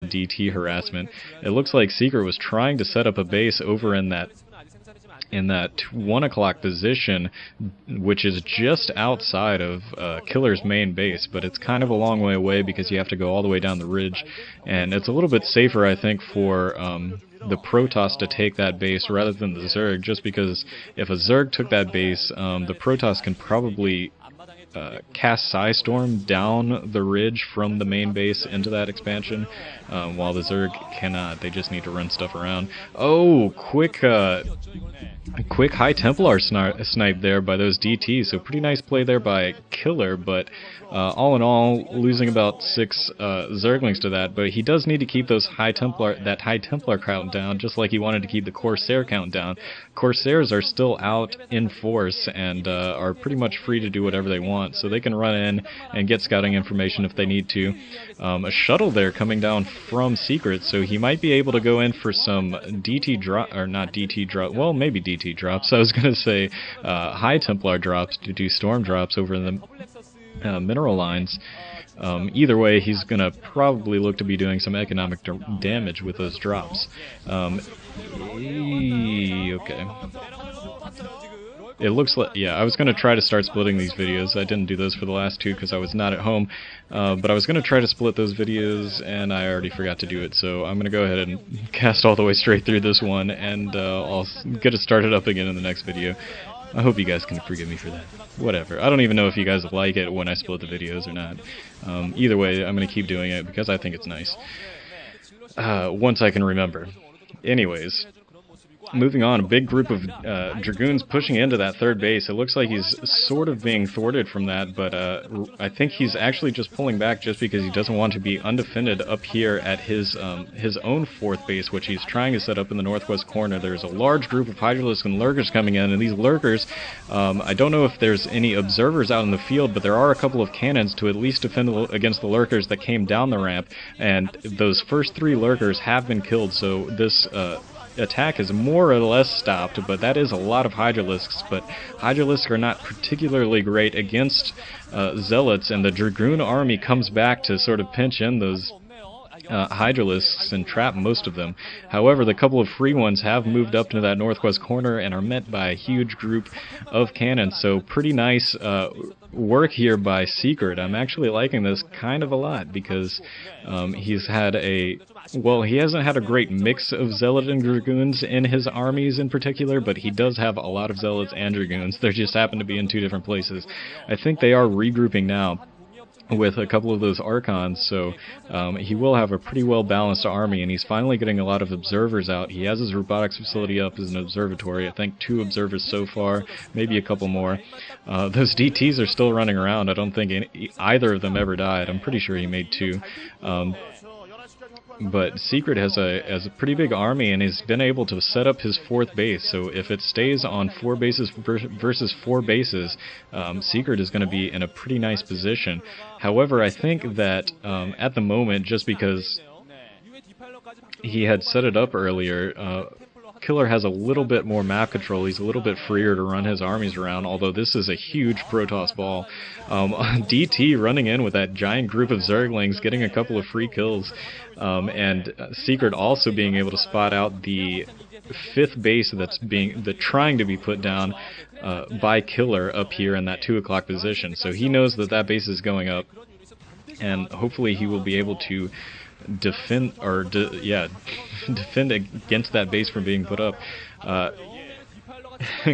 DT harassment. It looks like SeCret was trying to set up a base over in that 1 o'clock position, which is just outside of Killer's main base, but it's kind of a long way away because you have to go all the way down the ridge, and it's a little bit safer, I think, for the Protoss to take that base rather than the Zerg, just because if a Zerg took that base, the Protoss can probably cast Psystorm down the ridge from the main base into that expansion, while the Zerg cannot. They just need to run stuff around. Oh, quick High Templar snipe there by those DTs, so pretty nice play there by Killer, but all in all, losing about 6 Zerglings to that, but he does need to keep that High Templar count down, just like he wanted to keep the Corsair count down. Corsairs are still out in force and are pretty much free to do whatever they want, so they can run in and get scouting information if they need to. A shuttle there coming down from SeCret, so he might be able to go in for some DT drop, or not DT drop, well, maybe DT drops. I was going to say High Templar drops to do storm drops over in the mineral lines. Either way, he's going to probably look to be doing some economic damage with those drops. Okay. It looks like, yeah, I was going to try to start splitting these videos. I didn't do those for the last 2 because I was not at home, but I was going to try to split those videos, and I already forgot to do it, so I'm going to go ahead and cast all the way straight through this one, and I'll get it started up again in the next video. I hope you guys can forgive me for that. Whatever. I don't even know if you guys like it when I split the videos or not. Either way, I'm going to keep doing it because I think it's nice. Once I can remember. Anyways, moving on, a big group of Dragoons pushing into that third base. It looks like he's sort of being thwarted from that, but I think he's actually just pulling back just because he doesn't want to be undefended up here at his own fourth base, which he's trying to set up in the northwest corner. There's a large group of Hydralisks and Lurkers coming in, and these Lurkers, I don't know if there's any observers out in the field, but there are a couple of cannons to at least defend against the Lurkers that came down the ramp, and those first 3 Lurkers have been killed, so this attack is more or less stopped, but that is a lot of Hydralisks, but Hydralisks are not particularly great against Zealots, and the Dragoon army comes back to sort of pinch in those Hydralisks and trap most of them. However, the couple of free ones have moved up into that northwest corner and are met by a huge group of cannons, so pretty nice work here by SeCret. I'm actually liking this kind of a lot because he's had he hasn't had a great mix of Zealot and Dragoons in his armies in particular, but he does have a lot of Zealots and Dragoons. They just happen to be in 2 different places. I think they are regrouping now with a couple of those Archons, so he will have a pretty well-balanced army, and he's finally getting a lot of observers out. He has his robotics facility up as an observatory. I think 2 observers so far, maybe a couple more. Those DTs are still running around. I don't think either of them ever died. I'm pretty sure he made 2. But SeCret has a pretty big army, and he's been able to set up his 4th base, so if it stays on 4 bases versus 4 bases, SeCret is going to be in a pretty nice position. However, I think that at the moment, just because he had set it up earlier, Killer has a little bit more map control. He's a little bit freer to run his armies around, although this is a huge Protoss ball. DT running in with that giant group of Zerglings, getting a couple of free kills, and SeCret also being able to spot out the 5th base that's trying to be put down by Killer up here in that 2 o'clock position. So he knows that that base is going up, and hopefully he will be able to defend against that base from being put up.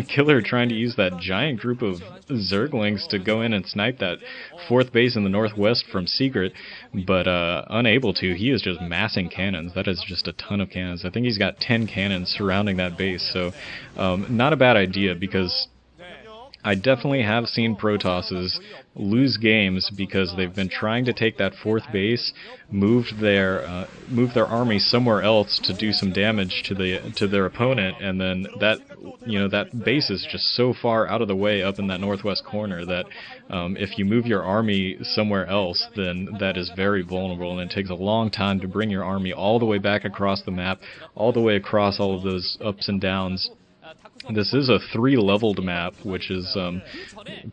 Killer trying to use that giant group of Zerglings to go in and snipe that 4th base in the northwest from SeCret, but unable to. He is just massing cannons. That is just a ton of cannons. I think he's got 10 cannons surrounding that base, so not a bad idea, because I definitely have seen Protosses lose games because they've been trying to take that 4th base, move their army somewhere else to do some damage to their opponent, and then that base is just so far out of the way up in that northwest corner that if you move your army somewhere else, then that is very vulnerable, and it takes a long time to bring your army all the way back across the map, all the way across all of those ups and downs This is a 3-leveled map, which is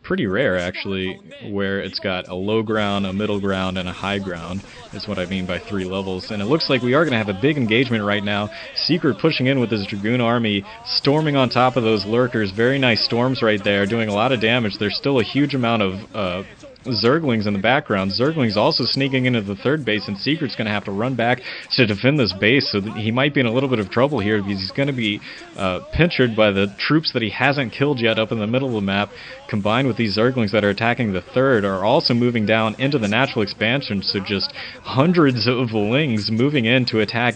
pretty rare actually, where it's got a low ground, a middle ground, and a high ground. Is what I mean by 3 levels. And it looks like we are going to have a big engagement right now. SeCret pushing in with his Dragoon army, storming on top of those lurkers. Very nice storms right there, doing a lot of damage. There's still a huge amount of Zerglings in the background. Zerglings also sneaking into the third base, and SeCret's going to have to run back to defend this base, so that he might be in a little bit of trouble here because he's going to be pinchered by the troops that he hasn't killed yet up in the middle of the map, combined with these Zerglings that are attacking the third, are also moving down into the natural expansion, so just hundreds of Lings moving in to attack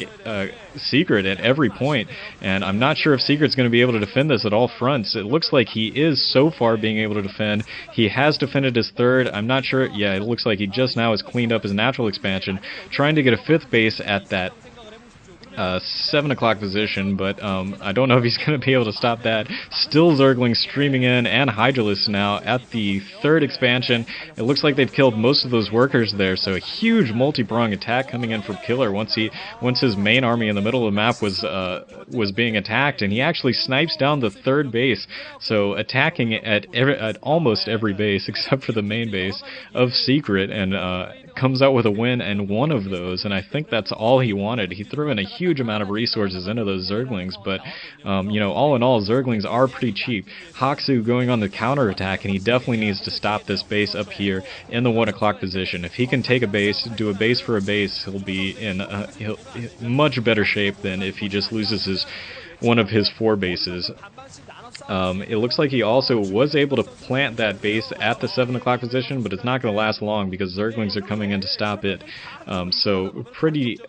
SeCret at every point, and I'm not sure if SeCret's going to be able to defend this at all fronts. It looks like he is so far being able to defend. He has defended his third. I'm not sure. Yeah, it looks like he just now has cleaned up his natural expansion, trying to get a 5th base at that 7 o'clock position, but I don't know if he's going to be able to stop that. Still Zerglings streaming in, and Hydralisks now at the 3rd expansion. It looks like they've killed most of those workers there, so a huge multi-prong attack coming in from Killer once his main army in the middle of the map was being attacked, and he actually snipes down the 3rd base, so attacking at almost every base except for the main base of SeCret, and comes out with a win and one of those, and I think that's all he wanted. He threw in a huge amount of resources into those Zerglings, but you know, all in all, Zerglings are pretty cheap. Hwaseung going on the counter-attack, and he definitely needs to stop this base up here in the 1 o'clock position. If he can take a base, do a base for a base, he'll be in much better shape than if he just loses one of his 4 bases. It looks like he also was able to plant that base at the 7 o'clock position, but it's not going to last long because Zerglings are coming in to stop it. So pretty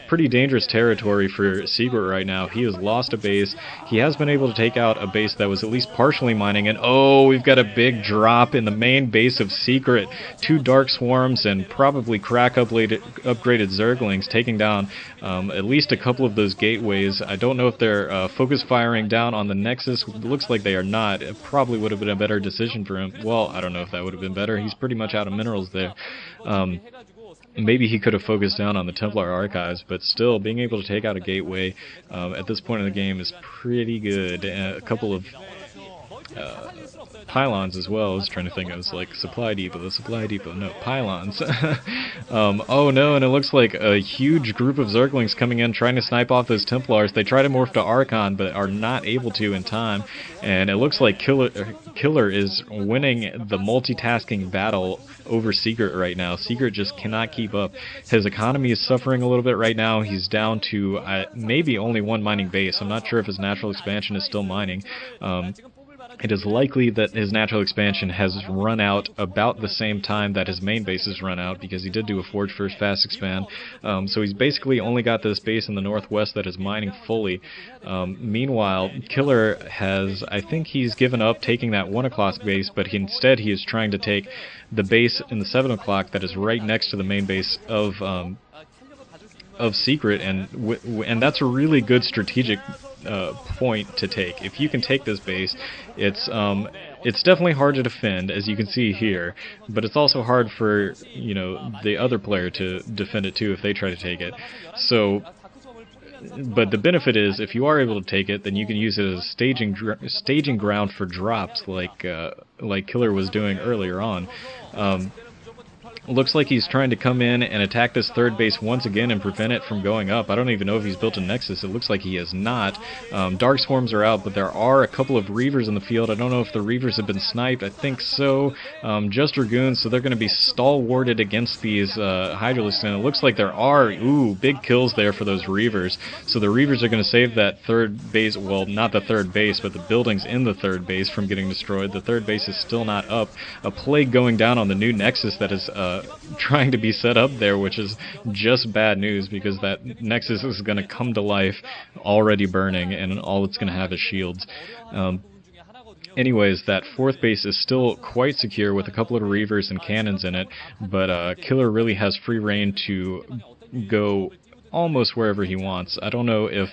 pretty dangerous territory for SeCret right now. He has lost a base. He has been able to take out a base that was at least partially mining, and oh, we've got a big drop in the main base of SeCret. 2 Dark Swarms and probably crack upgraded Zerglings, taking down at least a couple of those gateways. I don't know if they're focus firing down on the Nexus. It looks like they are not. It probably would have been a better decision for him. Well, I don't know if that would have been better. He's pretty much out of minerals there. Maybe he could have focused down on the Templar Archives, but still, being able to take out a gateway at this point in the game is pretty good. A couple of pylons as well. I was trying to think, I was like, supply depot, no, pylons. Oh no, and it looks like a huge group of Zerglings coming in trying to snipe off those Templars. They try to morph to Archon, but are not able to in time, and it looks like Killer is winning the multitasking battle over SeCret right now. SeCret just cannot keep up. His economy is suffering a little bit right now. He's down to maybe only 1 mining base. I'm not sure if his natural expansion is still mining. It is likely that his natural expansion has run out about the same time that his main base has run out, because he did do a Forge First Fast Expand. So he's basically only got this base in the northwest that is mining fully. Meanwhile, Killer has, I think he's given up taking that 1 o'clock base, but instead he is trying to take the base in the 7 o'clock that is right next to the main base of SeCret, and that's a really good strategic point to take. If you can take this base, it's definitely hard to defend, as you can see here, but it's also hard for, you know, the other player to defend it too if they try to take it. So, but the benefit is, if you are able to take it, then you can use it as a staging ground for drops, like Killer was doing earlier on. Looks like he's trying to come in and attack this 3rd base once again and prevent it from going up. I don't even know if he's built a Nexus. It looks like he has not. Dark Swarms are out, but there are a couple of Reavers in the field. I don't know if the Reavers have been sniped. I think so. Just Dragoons, so they're going to be stalwarted against these Hydralisks, and it looks like there are, big kills there for those Reavers. So the Reavers are going to save that 3rd base, well, not the 3rd base, but the buildings in the 3rd base from getting destroyed. The 3rd base is still not up. A plague going down on the new Nexus that is trying to be set up there, which is just bad news, because that Nexus is going to come to life already burning, and all it's going to have is shields. Anyways, that 4th base is still quite secure with a couple of Reavers and cannons in it, but Killer really has free reign to go almost wherever he wants. I don't know if,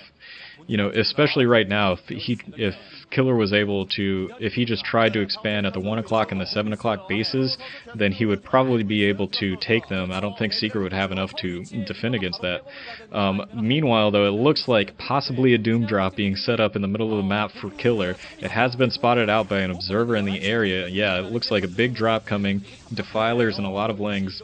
you know, especially right now, if Killer was able to, if he just tried to expand at the 1 o'clock and the 7 o'clock bases, then he would probably be able to take them. I don't think SeCret would have enough to defend against that. Meanwhile, though, it looks like possibly a Doom drop being set up in the middle of the map for Killer. It has been spotted out by an observer in the area. Yeah, it looks like a big drop coming, Defilers and a lot of Lings.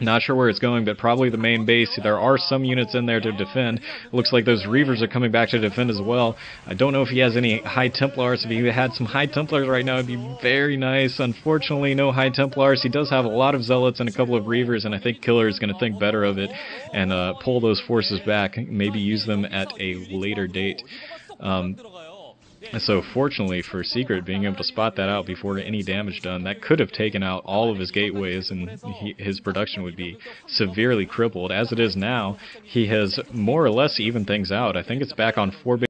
Not sure where it's going, but probably the main base. There are some units in there to defend. Looks like those Reavers are coming back to defend as well. I don't know if he has any High Templars. If he had some High Templars right now, it'd be very nice. Unfortunately, no High Templars. He does have a lot of Zealots and a couple of Reavers, and I think Killer is going to think better of it and pull those forces back, maybe use them at a later date. So fortunately for SeCret, being able to spot that out before any damage done, that could have taken out all of his gateways, and his production would be severely crippled. As it is now, he has more or less evened things out. I think it's back on 4